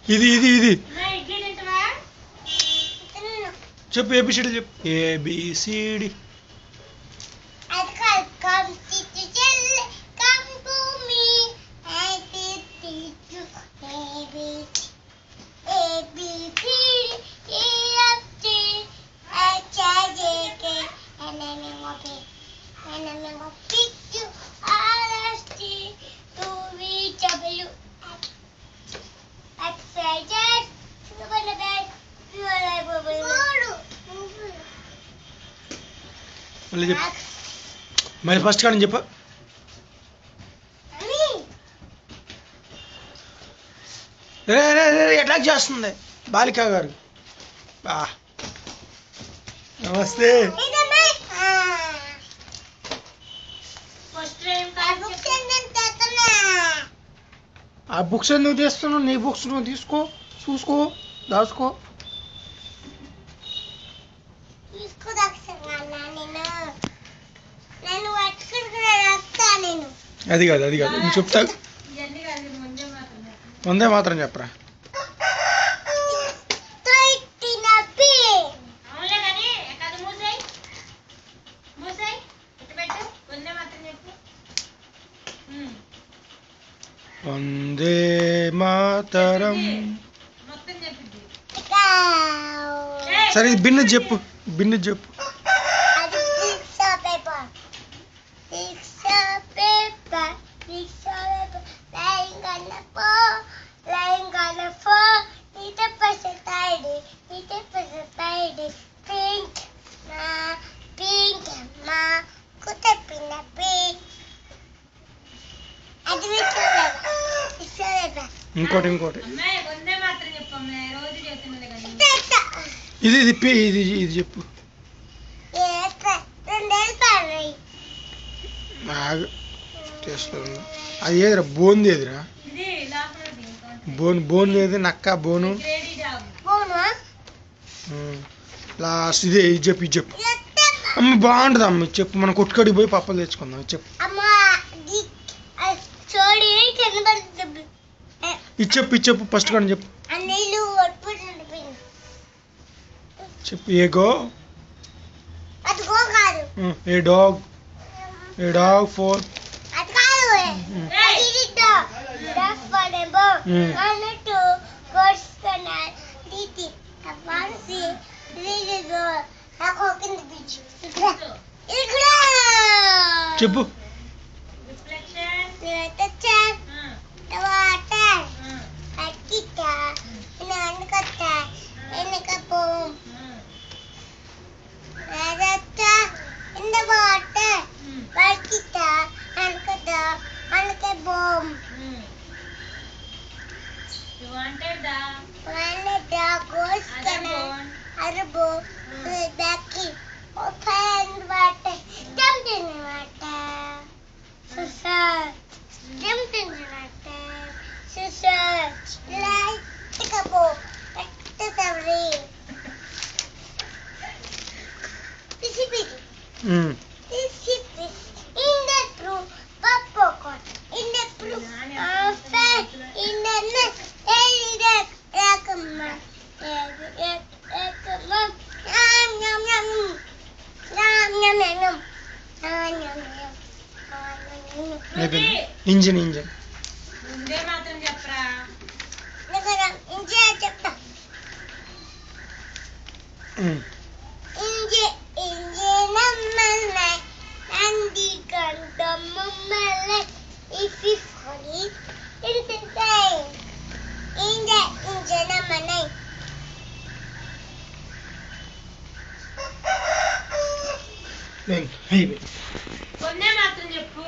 ఇది ఇది ఇది చెప్పు ఏబిసిడి చెప్పు ఏబిసిడి మళ్ళీ చెప్పు మరి ఫస్ట్ కానీ చెప్పు ఎట్లా చేస్తుంది బాలిక గారు నమస్తే ఆ బుక్స్ నువ్వు తీస్తున్నావు నీ బుక్స్ నువ్వు తీసుకో చూసుకో దాచుకో అది కాదు నువ్వు చెప్తా వందే మాత్రం చెప్పరా వందే మాతరం సరే బిన్ను చెప్పు ఇంకోటి ఇది చెప్పు అది ఏదిరా బోన్ది ఏదిరా బోన్ ఏది నక్క బోను లాస్ట్ ఇది చెప్పు అమ్మ బాగుంటుంది అమ్మ చెప్పు మనం కొట్టుకడికి పోయి పప్పలు తెచ్చుకుందాం చెప్పు ఇది చెప్పు ఫస్ట్ కానీ చెప్పు ఏగో ఏ డాగ్ ఫోర్ చెప్పు ఇంజన్ కొన్నే మాత్రం చెప్పు.